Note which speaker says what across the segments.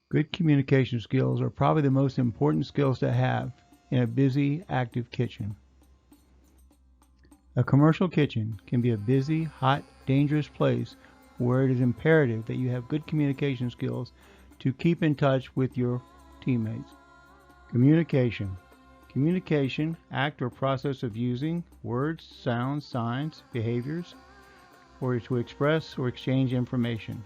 Speaker 1: Good communication skills are probably the most important skills to have in a busy, active kitchen. A commercial kitchen can be a busy, hot, dangerous place where it is imperative that you have good communication skills to keep in touch with your teammates. Communication. Communication, act or process of using words, sounds, signs, behaviors, or to express or exchange information.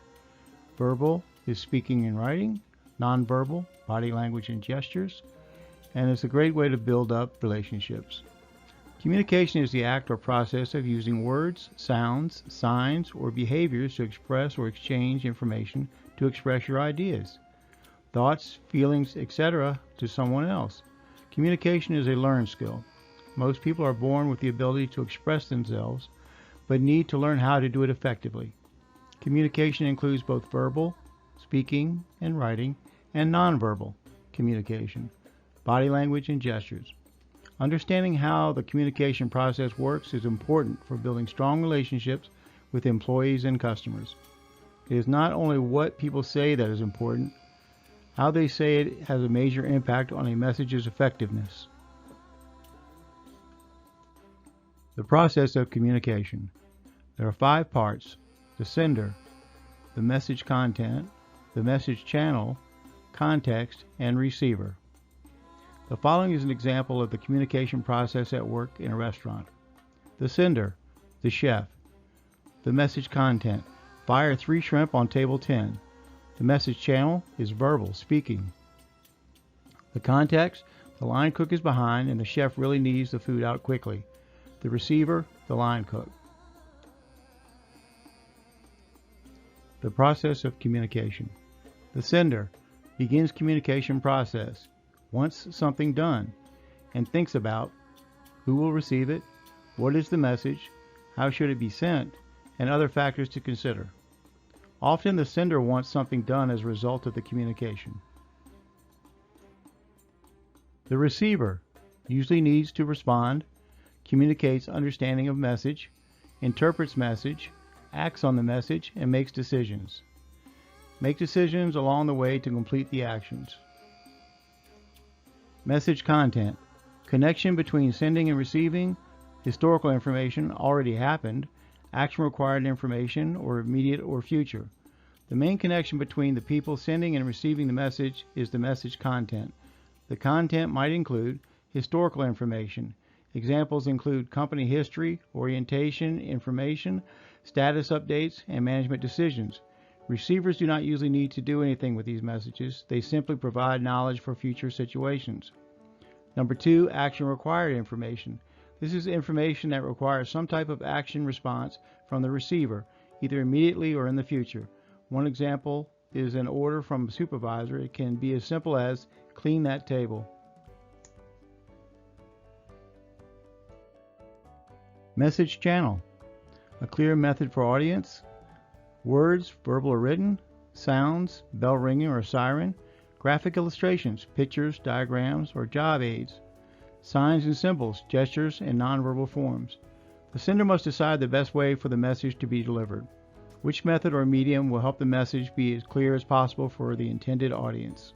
Speaker 1: Verbal is speaking and writing, nonverbal, body language and gestures, and it's a great way to build up relationships. Communication is the act or process of using words, sounds, signs, or behaviors to express or exchange information to express your ideas, thoughts, feelings, etc. to someone else. Communication is a learned skill. Most people are born with the ability to express themselves, but need to learn how to do it effectively. Communication includes both verbal, speaking and writing, and nonverbal communication, body language and gestures. Understanding how the communication process works is important for building strong relationships with employees and customers. It is not only what people say that is important, how they say it has a major impact on a message's effectiveness. The process of communication. There are 5 parts: the sender, the message content, the message channel, context, and receiver. The following is an example of the communication process at work in a restaurant. The sender, the chef. The message content, fire 3 shrimp on table 10. The message channel is verbal, speaking. The context, the line cook is behind and the chef really needs the food out quickly. The receiver, the line cook. The process of communication. The sender begins communication process, wants something done, and thinks about who will receive it, what is the message, how should it be sent, and other factors to consider. Often the sender wants something done as a result of the communication. The receiver usually needs to respond, communicates understanding of message, interprets message, acts on the message, and makes decisions. Make decisions along the way to complete the actions. Message content. Connection between sending and receiving, historical information already happened, action required information, or immediate or future. The main connection between the people sending and receiving the message is the message content. The content might include historical information. Examples include company history, orientation, information, status updates, and management decisions. Receivers do not usually need to do anything with these messages. They simply provide knowledge for future situations. Number 2, action required information. This is information that requires some type of action response from the receiver, either immediately or in the future. One example is an order from a supervisor. It can be as simple as clean that table. Message channel. A clear method for audience. Words, verbal or written. Sounds, bell ringing or siren. Graphic illustrations, pictures, diagrams, or job aids. Signs and symbols, gestures, and nonverbal forms. The sender must decide the best way for the message to be delivered. Which method or medium will help the message be as clear as possible for the intended audience.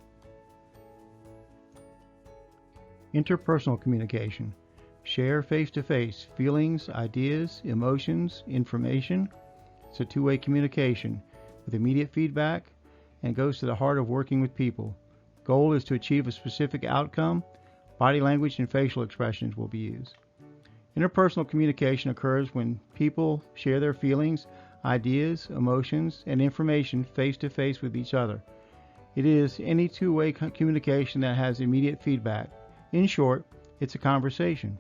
Speaker 1: Interpersonal communication. Share face-to-face feelings, ideas, emotions, information. It's a two-way communication with immediate feedback and goes to the heart of working with people. Goal is to achieve a specific outcome. Body language and facial expressions will be used. Interpersonal communication occurs when people share their feelings, ideas, emotions, and information face-to-face with each other. It is any two-way communication that has immediate feedback. In short, it's a conversation.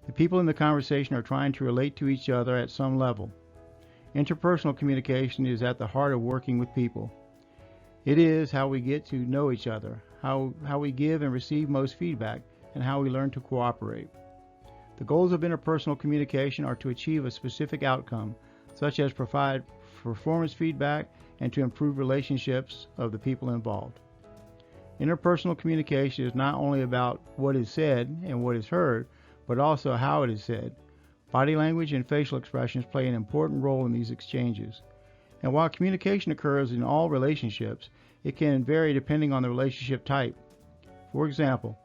Speaker 1: The people in the conversation are trying to relate to each other at some level. Interpersonal communication is at the heart of working with people. It is how we get to know each other, how we give and receive most feedback, and how we learn to cooperate. The goals of interpersonal communication are to achieve a specific outcome, such as provide performance feedback and to improve relationships of the people involved. Interpersonal communication is not only about what is said and what is heard, but also how it is said. Body language and facial expressions play an important role in these exchanges. And while communication occurs in all relationships, it can vary depending on the relationship type. For example,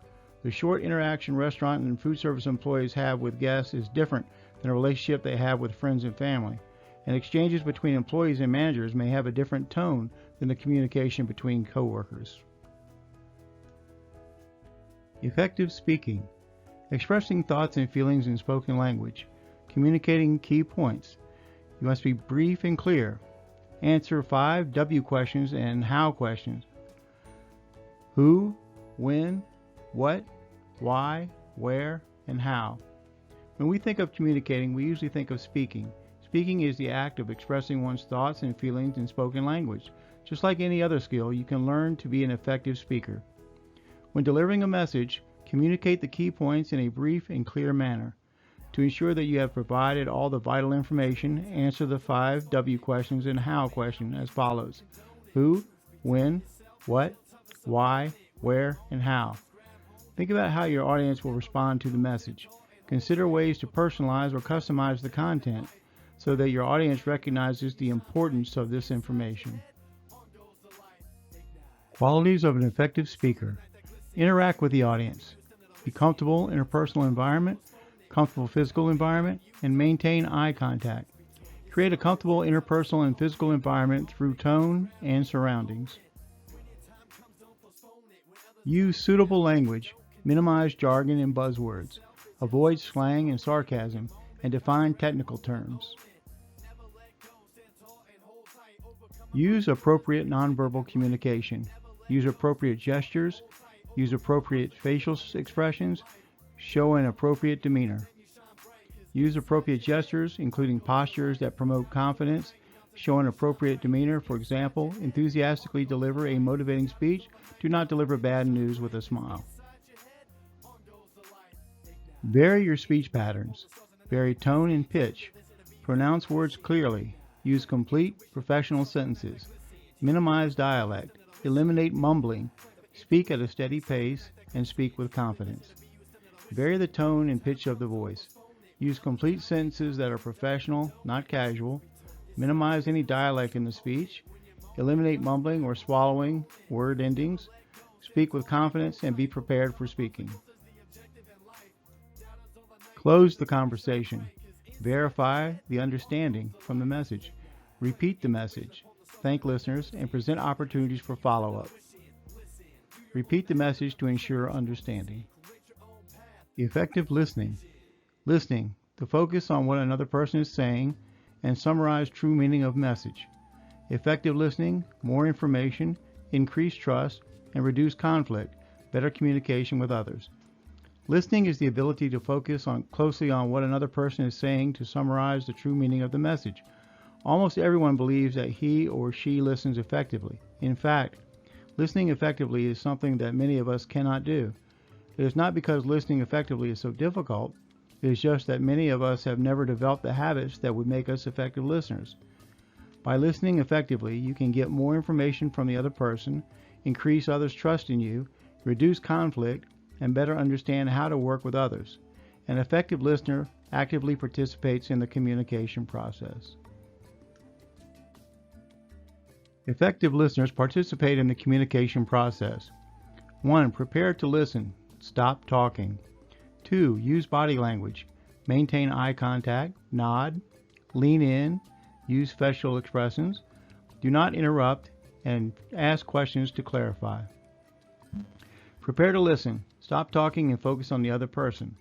Speaker 1: the short interaction restaurant and food service employees have with guests is different than a relationship they have with friends and family. And exchanges between employees and managers may have a different tone than the communication between coworkers. Effective speaking. Expressing thoughts and feelings in spoken language. Communicating key points. You must be brief and clear. Answer 5 W questions and how questions. Who, when, what, why, where, and how. When we think of communicating, we usually think of speaking. Speaking is the act of expressing one's thoughts and feelings in spoken language. Just like any other skill, you can learn to be an effective speaker. When delivering a message, communicate the key points in a brief and clear manner. To ensure that you have provided all the vital information, answer the 5 W questions and how question as follows. Who, when, what, why, where, and how. Think about how your audience will respond to the message. Consider ways to personalize or customize the content so that your audience recognizes the importance of this information. Qualities of an effective speaker. Interact with the audience. Be comfortable in a personal environment, comfortable physical environment, and maintain eye contact. Create a comfortable interpersonal and physical environment through tone and surroundings. Use suitable language. Minimize jargon and buzzwords. Avoid slang and sarcasm, and define technical terms. Use appropriate nonverbal communication. Use appropriate gestures. Use appropriate facial expressions. Show an appropriate demeanor. Use appropriate gestures, including postures that promote confidence. Show an appropriate demeanor. For example, enthusiastically deliver a motivating speech. Do not deliver bad news with a smile. Vary your speech patterns. Vary tone and pitch. Pronounce words clearly. Use complete, professional sentences. Minimize dialect. Eliminate mumbling. Speak at a steady pace and speak with confidence. Vary the tone and pitch of the voice. Use complete sentences that are professional, not casual. Minimize any dialect in the speech. Eliminate mumbling or swallowing word endings. Speak with confidence and be prepared for speaking. Close the conversation. Verify the understanding from the message. Repeat the message. Thank listeners and present opportunities for follow-up. Repeat the message to ensure understanding. Effective listening. Listening, to focus on what another person is saying and summarize true meaning of message. Effective listening, more information, increased trust, and reduce conflict, better communication with others. Listening is the ability to focus closely on what another person is saying to summarize the true meaning of the message. Almost everyone believes that he or she listens effectively. In fact, listening effectively is something that many of us cannot do. It is not because listening effectively is so difficult. It is just that many of us have never developed the habits that would make us effective listeners. By listening effectively, you can get more information from the other person, increase others' trust in you, reduce conflict, and better understand how to work with others. An effective listener actively participates in the communication process. Effective listeners participate in the communication process. 1. Prepare to listen. Stop talking. 2. Use body language. Maintain eye contact. Nod. Lean in. Use facial expressions. Do not interrupt, and ask questions to clarify. Prepare to listen. Stop talking and focus on the other person.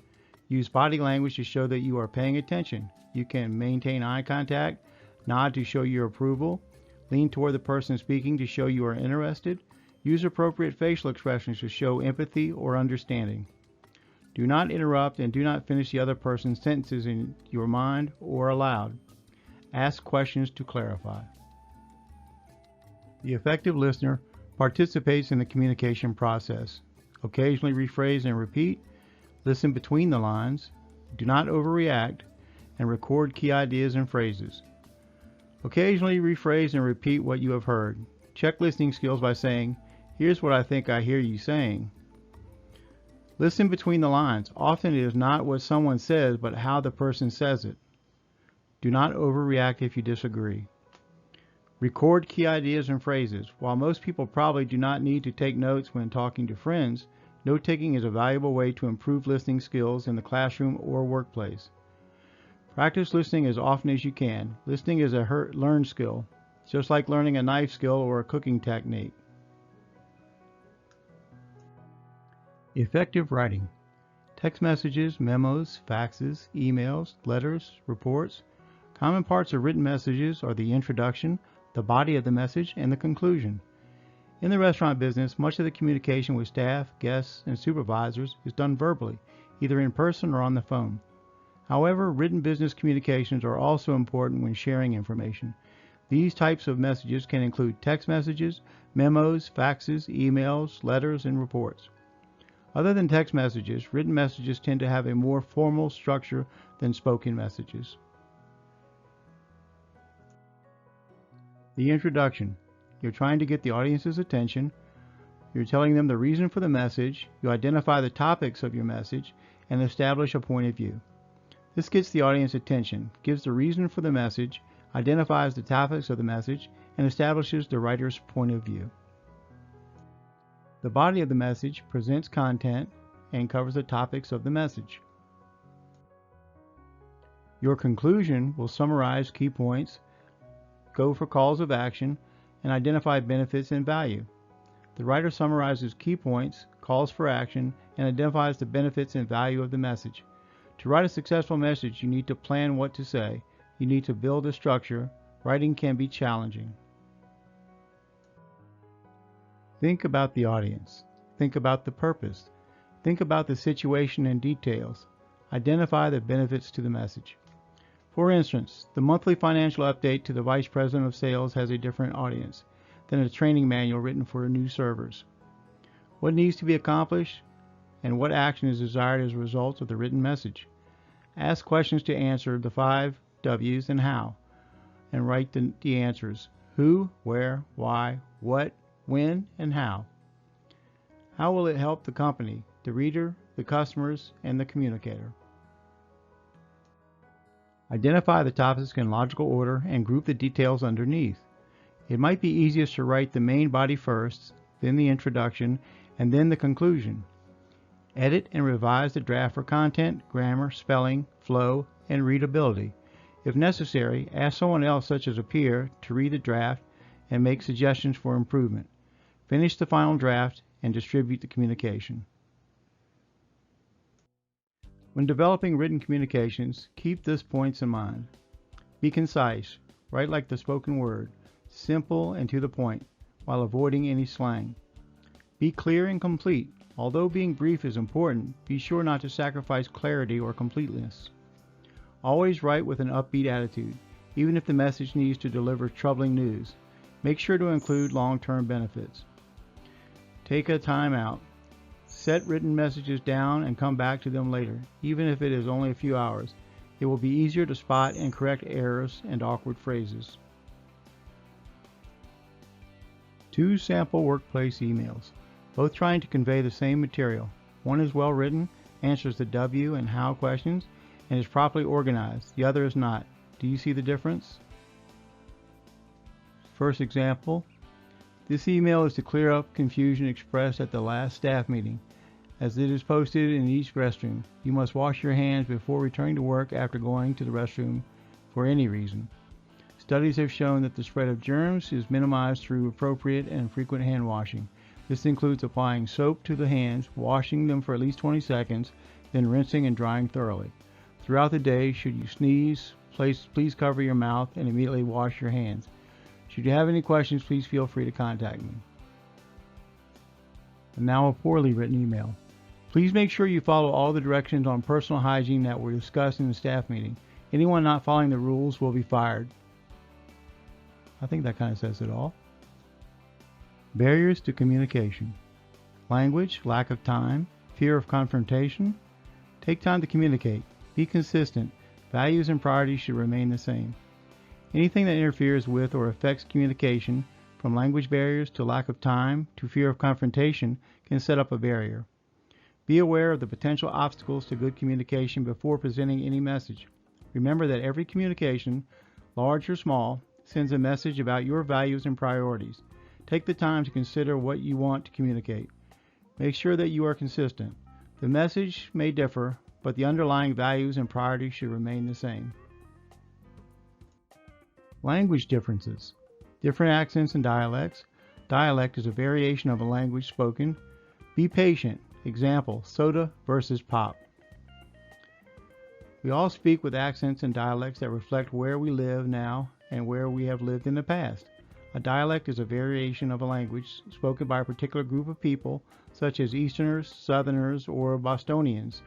Speaker 1: Use body language to show that you are paying attention. You can maintain eye contact, nod to show your approval, lean toward the person speaking to show you are interested. Use appropriate facial expressions to show empathy or understanding. Do not interrupt and do not finish the other person's sentences in your mind or aloud. Ask questions to clarify. The effective listener participates in the communication process. Occasionally rephrase and repeat. Listen between the lines. Do not overreact, and record key ideas and phrases. Occasionally rephrase and repeat what you have heard. Check listening skills by saying, "Here's what I think I hear you saying." Listen between the lines. Often it is not what someone says, but how the person says it. Do not overreact if you disagree. Record key ideas and phrases. While most people probably do not need to take notes when talking to friends, note-taking is a valuable way to improve listening skills in the classroom or workplace. Practice listening as often as you can. Listening is a learned skill, just like learning a knife skill or a cooking technique. Effective writing. Text messages, memos, faxes, emails, letters, reports. Common parts of written messages are the introduction, the body of the message, and the conclusion. In the restaurant business, much of the communication with staff, guests, and supervisors is done verbally, either in person or on the phone. However, written business communications are also important when sharing information. These types of messages can include text messages, memos, faxes, emails, letters, and reports. Other than text messages, written messages tend to have a more formal structure than spoken messages. The introduction. You're trying to get the audience's attention. You're telling them the reason for the message. You identify the topics of your message and establish a point of view. This gets the audience attention, gives the reason for the message, identifies the topics of the message, and establishes the writer's point of view. The body of the message presents content and covers the topics of the message. Your conclusion will summarize key points, go for calls of action, and identify benefits and value. The writer summarizes key points, calls for action, and identifies the benefits and value of the message. To write a successful message, you need to plan what to say. You need to build a structure. Writing can be challenging. Think about the audience. Think about the purpose. Think about the situation and details. Identify the benefits to the message. For instance, the monthly financial update to the Vice President of Sales has a different audience than a training manual written for new servers. What needs to be accomplished and what action is desired as a result of the written message. Ask questions to answer the 5 W's and how, and write the answers: who, where, why, what, when, and how. How will it help the company, the reader, the customers, and the communicator? Identify the topics in logical order and group the details underneath. It might be easiest to write the main body first, then the introduction, and then the conclusion. Edit and revise the draft for content, grammar, spelling, flow, and readability. If necessary, ask someone else, such as a peer, to read the draft and make suggestions for improvement. Finish the final draft and distribute the communication. When developing written communications, keep these points in mind. Be concise. Write like the spoken word, simple and to the point, while avoiding any slang. Be clear and complete. Although being brief is important, be sure not to sacrifice clarity or completeness. Always write with an upbeat attitude, even if the message needs to deliver troubling news. Make sure to include long-term benefits. Take a time out. Set written messages down and come back to them later, even if it is only a few hours. It will be easier to spot and correct errors and awkward phrases. 2 sample workplace emails, both trying to convey the same material. One is well written, answers the W and how questions, and is properly organized. The other is not. Do you see the difference? First example. This email is to clear up confusion expressed at the last staff meeting. As it is posted in each restroom, you must wash your hands before returning to work after going to the restroom for any reason. Studies have shown that the spread of germs is minimized through appropriate and frequent hand washing. This includes applying soap to the hands, washing them for at least 20 seconds, then rinsing and drying thoroughly. Throughout the day, should you sneeze, please cover your mouth and immediately wash your hands. Should you have any questions, please feel free to contact me. And now a poorly written email. Please make sure you follow all the directions on personal hygiene that were discussed in the staff meeting. Anyone not following the rules will be fired. I think that kind of says it all. Barriers to communication. Language, lack of time, fear of confrontation. Take time to communicate. Be consistent. Values and priorities should remain the same. Anything that interferes with or affects communication, from language barriers to lack of time to fear of confrontation, can set up a barrier. Be aware of the potential obstacles to good communication before presenting any message. Remember that every communication, large or small, sends a message about your values and priorities. Take the time to consider what you want to communicate. Make sure that you are consistent. The message may differ, but the underlying values and priorities should remain the same. Language differences. Different accents and dialects. Dialect is a variation of a language spoken. Be patient. Example, soda versus pop. We all speak with accents and dialects that reflect where we live now and where we have lived in the past. A dialect is a variation of a language spoken by a particular group of people, such as Easterners, Southerners, or Bostonians.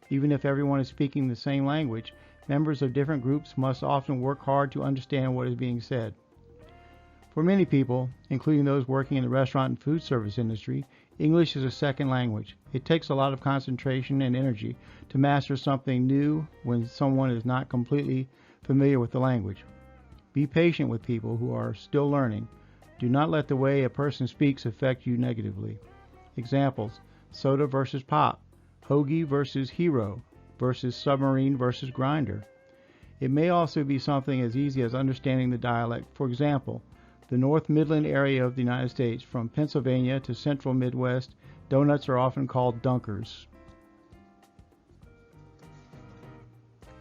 Speaker 1: Even if everyone is speaking the same language, members of different groups must often work hard to understand what is being said. For many people, including those working in the restaurant and food service industry, English is a second language. It takes a lot of concentration and energy to master something new when someone is not completely familiar with the language. Be patient with people who are still learning. Do not let the way a person speaks affect you negatively. Examples, soda versus pop, hoagie versus hero, versus submarine versus grinder. It may also be something as easy as understanding the dialect. For example, the North Midland area of the United States, from Pennsylvania to central Midwest, donuts are often called dunkers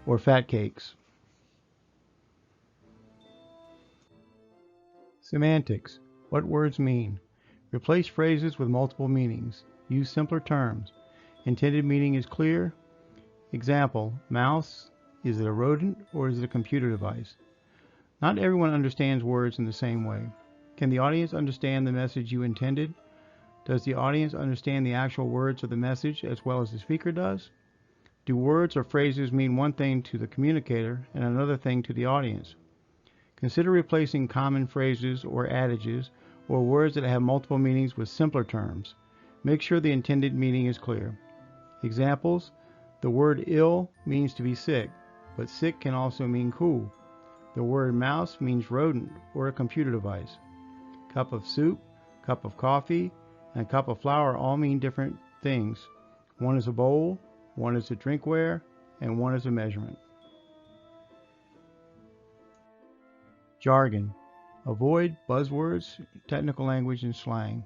Speaker 1: or fat cakes. Semantics. What words mean. Replace phrases with multiple meanings. Use simpler terms. Intended meaning is clear. Example, mouse. Is it a rodent or is it a computer device? Not everyone understands words in the same way. Can the audience understand the message you intended? Does the audience understand the actual words of the message as well as the speaker does? Do words or phrases mean one thing to the communicator and another thing to the audience? Consider replacing common phrases or adages or words that have multiple meanings with simpler terms. Make sure the intended meaning is clear. Examples, the word ill means to be sick, but sick can also mean cool. The word mouse means rodent or a computer device. Cup of soup, cup of coffee, and cup of flour all mean different things. One is a bowl, one is a drinkware, and one is a measurement. Jargon. Avoid buzzwords, technical language, and slang.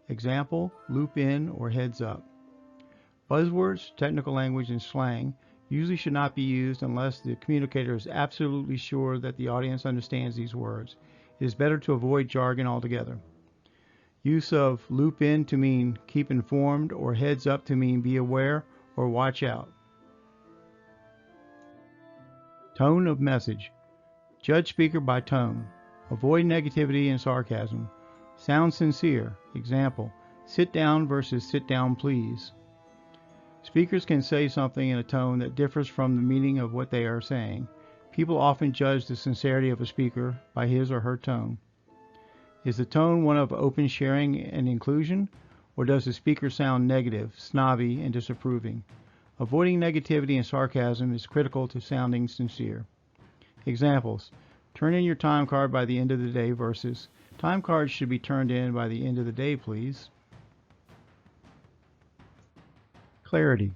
Speaker 1: Example, loop in or heads up. Buzzwords, technical language, and slang usually should not be used unless the communicator is absolutely sure that the audience understands these words. It is better to avoid jargon altogether. Use of loop in to mean keep informed or heads up to mean be aware or watch out. Tone of message. Judge speaker by tone. Avoid negativity and sarcasm. Sound sincere. Example, sit down versus sit down please. Speakers can say something in a tone that differs from the meaning of what they are saying. People often judge the sincerity of a speaker by his or her tone. Is the tone one of open sharing and inclusion, or does the speaker sound negative, snobby, and disapproving? Avoiding negativity and sarcasm is critical to sounding sincere. Examples, turn in your time card by the end of the day versus time cards should be turned in by the end of the day, please. Clarity.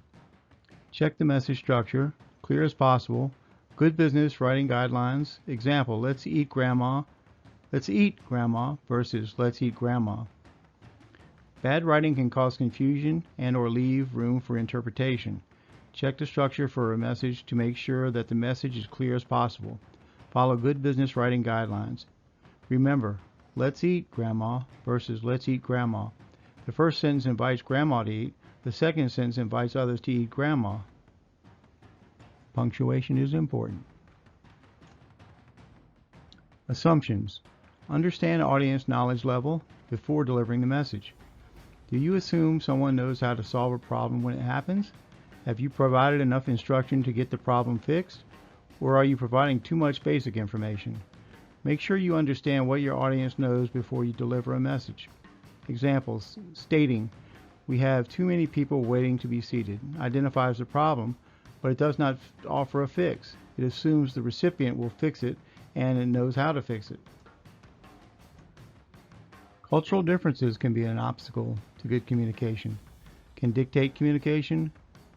Speaker 1: Check the message structure, clear as possible. Good business writing guidelines. Example, let's eat grandma versus let's eat grandma. Bad writing can cause confusion and or leave room for interpretation. Check the structure for a message to make sure that the message is clear as possible. Follow good business writing guidelines. Remember, let's eat grandma versus let's eat grandma. The first sentence invites grandma to eat. The second sentence invites others to eat grandma. Punctuation is important. Assumptions. Understand audience knowledge level before delivering the message. Do you assume someone knows how to solve a problem when it happens? Have you provided enough instruction to get the problem fixed? Or are you providing too much basic information? Make sure you understand what your audience knows before you deliver a message. Examples, stating, we have too many people waiting to be seated, identifies the problem, but it does not offer a fix. It assumes the recipient will fix it and it knows how to fix it. Cultural differences can be an obstacle to good communication. Can dictate communication,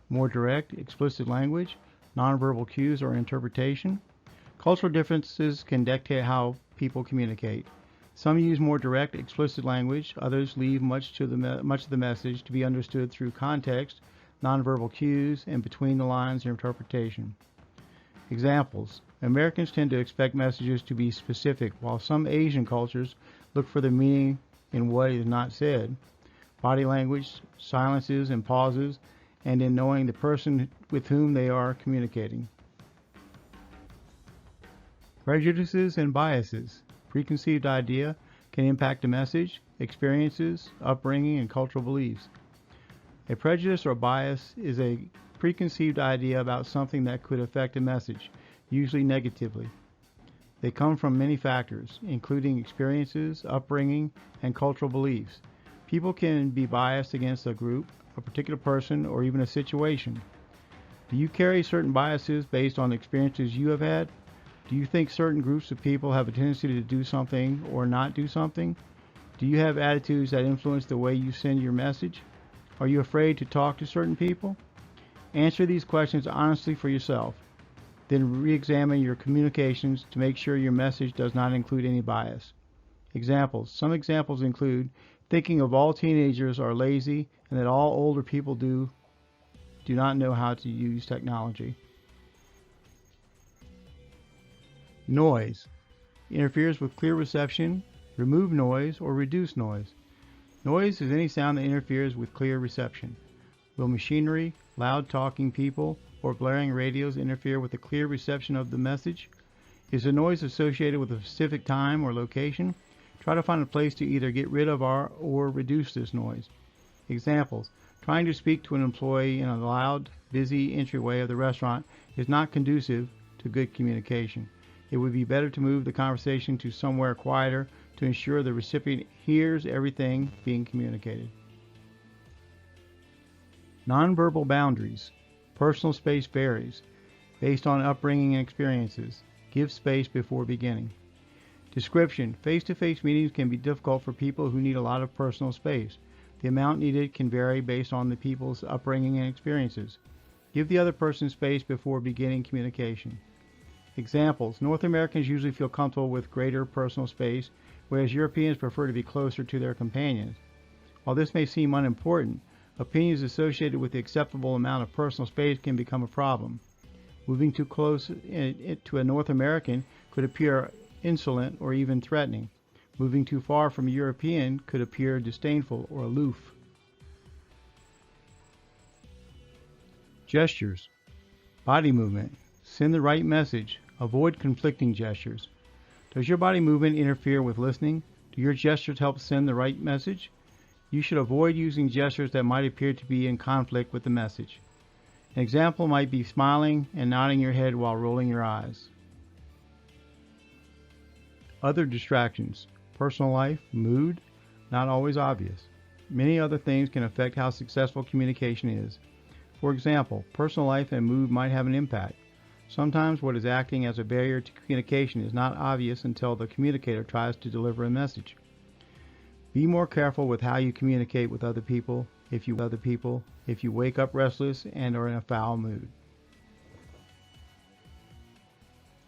Speaker 1: more direct, explicit language, nonverbal cues, or interpretation. Cultural differences can dictate how people communicate. Some use more direct, explicit language. Others leave much of the message to be understood through context, nonverbal cues, and between the lines interpretation. Examples. Americans tend to expect messages to be specific, while some Asian cultures look for the meaning in what is not said. Body language, silences and pauses, and in knowing the person with whom they are communicating. Prejudices and biases. Preconceived idea can impact a message, experiences, upbringing, and cultural beliefs. A prejudice or bias is a preconceived idea about something that could affect a message, usually negatively. They come from many factors, including experiences, upbringing, and cultural beliefs. People can be biased against a group, a particular person, or even a situation. Do you carry certain biases based on experiences you have had? Do you think certain groups of people have a tendency to do something or not do something? Do you have attitudes that influence the way you send your message? Are you afraid to talk to certain people? Answer these questions honestly for yourself. Then re-examine your communications to make sure your message does not include any bias. Examples. Some examples include thinking of all teenagers are lazy and that all older people do not know how to use technology. Noise. Interferes with clear reception. Remove noise or reduce noise. Noise is any sound that interferes with clear reception. Will machinery, loud talking people, or blaring radios interfere with the clear reception of the message? Is the noise associated with a specific time or location? Try to find a place to either get rid of or reduce this noise. Examples. Trying to speak to an employee in a loud, busy entryway of the restaurant is not conducive to good communication. It would be better to move the conversation to somewhere quieter to ensure the recipient hears everything being communicated. Nonverbal boundaries. Personal space varies based on upbringing and experiences. Give space before beginning. Description. Face-to-face meetings can be difficult for people who need a lot of personal space. The amount needed can vary based on the people's upbringing and experiences. Give the other person space before beginning communication. Examples. North Americans usually feel comfortable with greater personal space, whereas Europeans prefer to be closer to their companions. While this may seem unimportant, opinions associated with the acceptable amount of personal space can become a problem. Moving too close to a North American could appear insolent or even threatening. Moving too far from a European could appear disdainful or aloof. Gestures. Body movement. Send the right message. Avoid conflicting gestures. Does your body movement interfere with listening? Do your gestures help send the right message? You should avoid using gestures that might appear to be in conflict with the message. An example might be smiling and nodding your head while rolling your eyes. Other distractions. Personal life, mood, not always obvious. Many other things can affect how successful communication is. For example, personal life and mood might have an impact. Sometimes what is acting as a barrier to communication is not obvious until the communicator tries to deliver a message. Be more careful with how you communicate with other people if you wake up restless and are in a foul mood.